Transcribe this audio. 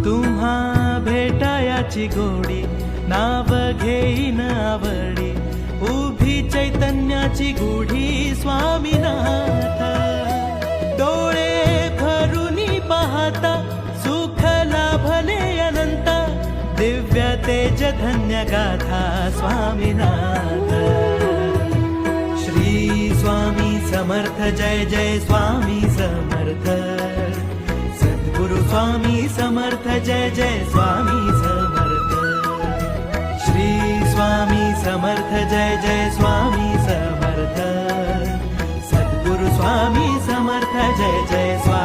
तुम्हा भेटायाची गोडी नाव घेईन आवडी उभी चैतन्याची गुढी स्वामीनाथ डोळे भरुनी पाहता सुख लाभले अनंत दिव्य तेज धन्य गाथा स्वामीनाथ श्री स्वामी समर्थ जय जय स्वामी समर्थ सद्गुरु स्वामी समर्थ जय जय स्वामी समर्थ श्री स्वामी समर्थ जय जय स्वामी समर्थ सद्गुरु स्वामी समर्थ जय जय स्वामी